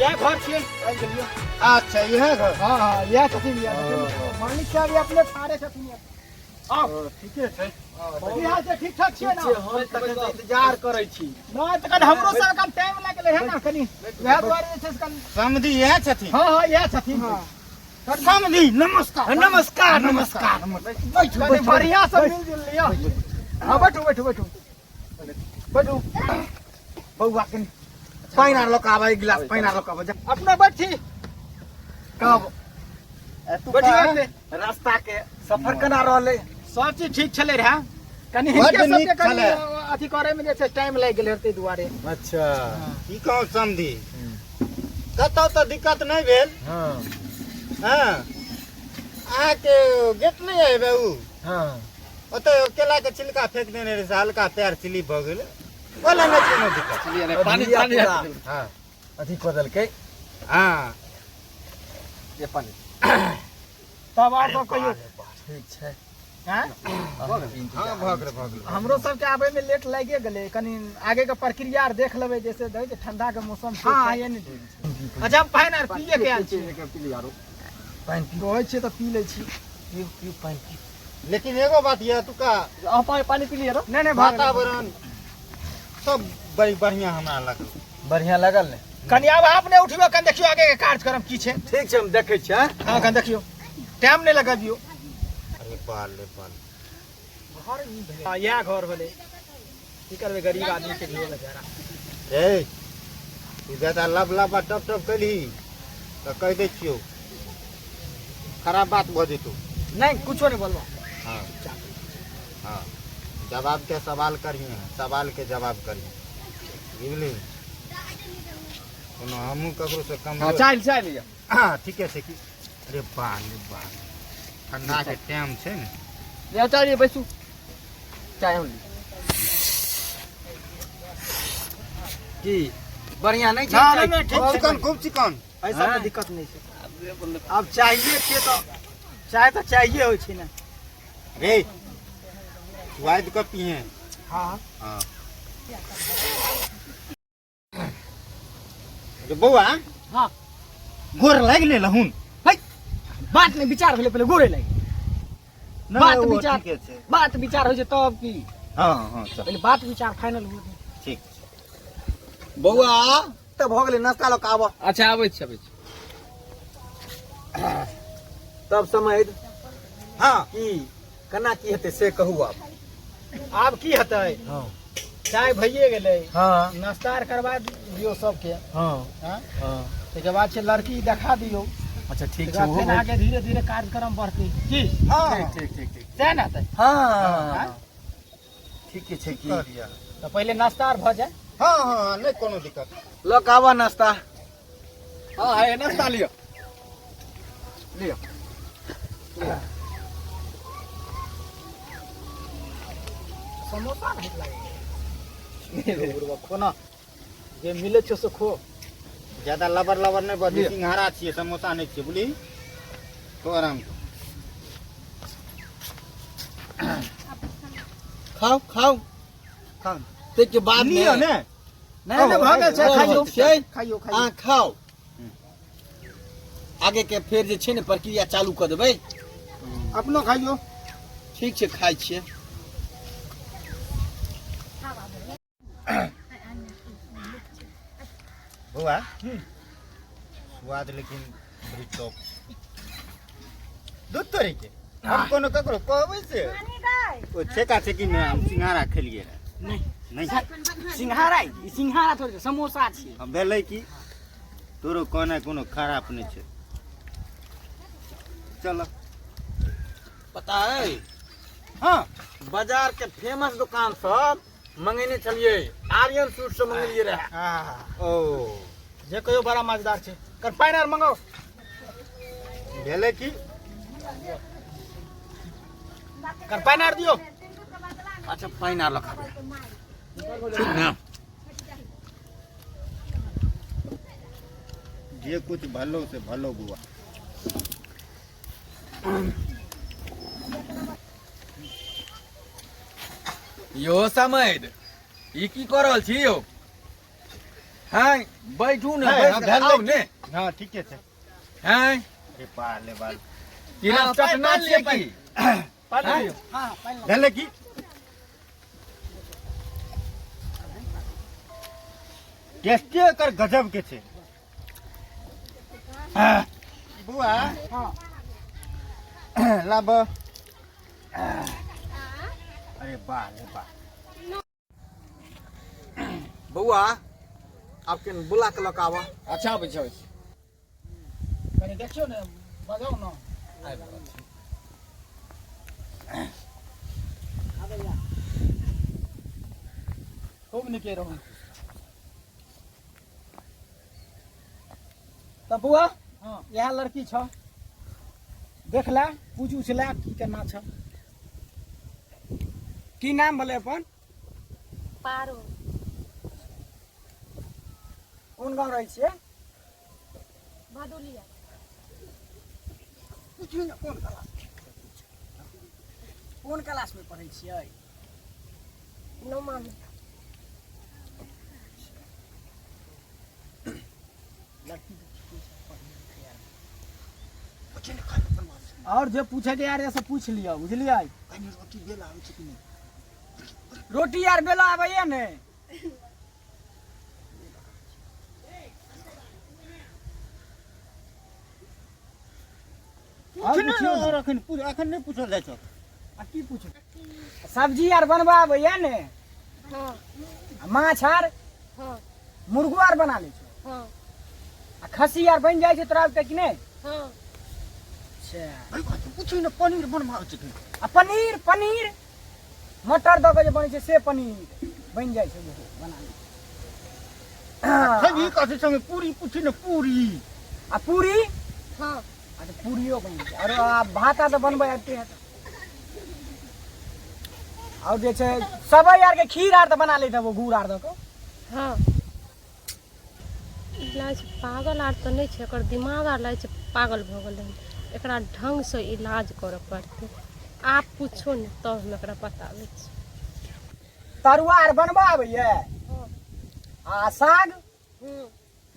यह घर छे अच्छा यह घर हां हां यह छथिन मालिक साहब अपने थारे छथिन आओ ठीके छै यहाँ से ठीक ठाक छियै ना हम तक इंतजार करै छी ना तखन हमरो सब का टाइम लागले है ना कनी वह द्वारे जे छै समधी यह छथिन हां हां यह छथिन हां समधी नमस्कार नमस्कार नमस्कार बैठो बढ़िया से मिल जुल लिया हां बैठो बैठो बैठो बैठो बउआ के पानी लोक आवे एक गिलास पानी लोक आवे अपना बैठी कब तू बैठिए रास्ता के सफर केना रहले सब चीज ठीक चले रहा कनी बड्ड हिनके नीक सबके कनी छलै। अथी करे में जे छै टाइम लागि गेल हेतै दुआरे अच्छा की कहूँ समधी कतौ तो दिक्कत नहीं भेल हाँ हाँ आके गेट नहीं आबे उ हाँ ओते केला के छिलका फेंक देने रहे से हल्का पैर स्लिप भ गेल बोला नहीं कोनो दिक्कत पानी हाँ अथी कऽ देलकै हाँ ये पानी तब और सब कहियो ठीक छै हैं हाँ भग गेल हमरो सबके आबे में लेट लागे गेले कनी आगे के प्रक्रिया आर देख लेबे जैसे दे ठंडा के मौसम छै हाँ, ये नहीं अच्छा हम पानी आर पिए के आयल छी पानी पी कहै छियै त पी लै छी पी पानी पी लेकिन एगो बात ये तुका पानी पी लिया नहीं नहीं वातावरण सब बड़ी बढ़िया हमरा लगल बढ़िया लगल ने कनी अब आपने उठियो कन देखियो आगे के कार्यक्रम की छै ठीक छै हम देखै छी हां कन देखियो टाइम नहीं लगाबियो अरे बाल रे बाल घर ई भेलै हां या घर भेलै की करबे गरीब आदमी के लिए बेचारा ए तू ज्यादा लब लब टप टप कली तो कह दे छियो खराब बात भ जेतौ नहीं कुछो नहीं बोलबो हाँ हाँ जवाब के सवाल करिए सवाल के जवाब करिए बुझली कोनो हमहूँ ककरो से कम हां चाय चाय लिया हाँ ठीके छै कि अरे बाल रे बाल ठंडा के टाइम छै ने ले चाय बैसू चाय हम ली की बढ़िया नहीं छै नहीं नहीं ठीक चिकन छै खूब चिकन ऐसा हाँ। तो दिक्कत नहीं छै अब चाहिए के तो चाय तो चाहिए होय छै ना रे वाइद कप पिए हां हाँ रे बौआ हां गोर लाग ले लहुन बात नहीं विचार भेले पहले गोरे लागे बात वो विचार ठीके छै बात विचार हो छै तब की हाँ हाँ चल पहले बात विचार फाइनल हो ठीक बौआ त भ गेलै नाश्ता लोक आब अच्छा आबै छी तब समय हाँ की केना की हेतै से कहू अब की हेतै हां चाय भइए गेलै हां नाश्ता आर करवा दियो सबके हां हां हां तके बाद छै लड़की देखा दियो अच्छा ठीक तके छै बाद फिर आगे धीरे धीरे कार्यक्रम बढ़तै की हाँ ठीक ठीक ठीक सह ना हेतै हां ठीक छै की तो पहले नाश्ता आर भ जाए हाँ हाँ नहीं कोनो दिक्कत लोक आवा नाश्ता हां है नाश्ता लियो लियो समोसा नीक लागे कोना जे मिले छै से खो ज्यादा लबर लबर नहीं बदी सिंघारा छिए समोसा नहीं छिए बुझली तो आराम से खाओ खाओ खाओ ते के बाद में लियो ने नहीं नहीं भ गेल छै खाइयो छै खाइयो आ खाइयो खाओ आगे के फेर जे छै ने प्रक्रिया चालू कर देबै अपनो खाइयो ठीक छै खाइ छियै बौआ स्वाद लेकिन बड़ी टॉप दूध तोरी के हम कोनो ककरो कहबै से ओ छेका छेकी में हम सिंघारा खेलिए नहीं नहीं सिंघारा ई सिंघारा थोड़े छै समोसा छै हम भेलै कि तोरो कहना कोनो खराब नहीं छै चलो पता है हाँ बाजार के फेमस दुकान सब मंगेने छलिए आर्यन सूट से मंगेलिए रहे हां ओ जे कहियो बड़ा मजेदार छै कर पाइन आर मंगाओ भेलै कि कर पाइन आर दियो अच्छा पाइन आ लखा ठीक ना जे कुछ भलो से भलो बुआ यो समैद ई की कर रहल छी यो हैं बैठू ने है, बैठ हाँ, के धर ले खाओ की। ने हाँ ठीक है हैं ए पाले बाल किना हाँ, चटना पाल छे लिया की पाल हाँ? लियो हाँ पाल लो। धले की टेस्टी कर गजब के छे बुआ हाँ लाब अरे वाह रे वाह बउआ आपके बुला के लकावा अच्छा बैठो कनी देखियो ने बजाओ ना खूब निके रहो तब बुआ हाँ यहाँ लड़की छ देख ला पूछ उछ ला की करना छ की नाम भले अपन पारो कोन गाँव रहे छिए भदोलिया कोन क्लास में पढ़े छिए नौमा में लड़की और जो पूछे के यार ऐसे पूछ लिया बुझलिए रोटी यार बेला आबैया ने और अखन नहीं पूछल जाय छ आ की पूछो सब्जी यार बनबा आबैया ने हाँ माछ आर हाँ मुर्गो आर बना ले छो हाँ आ खस्सी यार बन जाय छै तोरा के कि नहीं हाँ अच्छा पूछ न पनीर बनवा छ आ पनीर पनीर मटर दऽ के जे बनै छै से पनीर बन जाय छै बना ले खजी कथि संगे पूरी पूछ न पूरी आ पूरी हाँ अच्छा पूरियो बन छै और आ भाता तऽ बनबै आते है और जे छै सबई आर के खीर आर तऽ बना लेत वो गुड़ आर दऽ के हाँ इलाज पागल आर तो नहीं छै एकर दिमाग आर लागे छै पागल भऽ गेलै एकरा ढंग से इलाज करऽ पड़तै आप पूछो ने तब हम एकरा बताबै छी तरुआ आर बनबा आबैया हाँ आ साग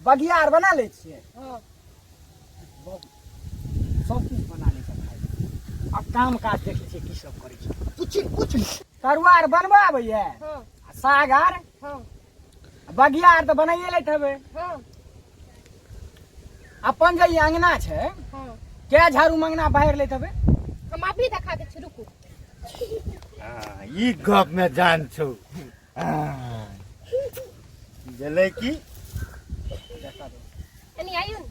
बगिया आर बना लै छियै हाँ सब कुछ बना लै छै अब काम काज देखै छियै की सब करै छै पूछ तरुआ आर बनबा आबैया हाँ आ साग आर हाँ बगिया आर तऽ बनाइए लैत हेबै हाँ अपन जे ई अंगना छै हाँ क्या झाड़ू मंगना बाहर लेत हेबै हम अभी देखा दे छी रुकू ई गप में जान छौ जले की एनी आइयो ने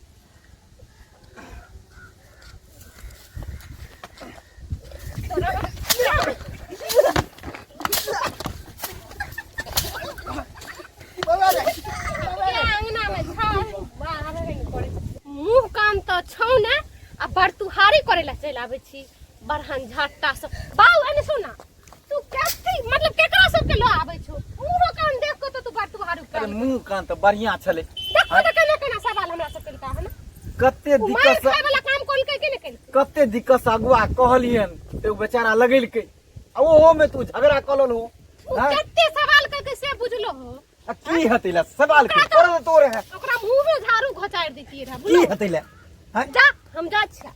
मुँह कान तो छौ ने आ बरतुहारी करे ला चल आवे छी बरहन झट्टा सब बाऊ एने सुना तू कैसे मतलब केकरा सब के लो आवे छौ मुँह कान देख के तो तू बरतुहारी अरे कर मुंह कान तऽ बढ़िया छलै देखो तो केना केना सवाल हमरा सब के है ना कते मार दिक्कत खाए वाला काम कोन के ने केल कते दिक्कत से अगुआ कहलियन ते उ बेचारा लगेलकै आ ओहो में तू झगड़ा कलल हो तू हाँ? कते सवाल करके से बुझलो हो आ की हतैला सवाल की कर तोरे है ओकरा मुंह में झाड़ू घोचाड़ देतिए रहा की बुझलो हतैला हाँ? जा हम जा छिया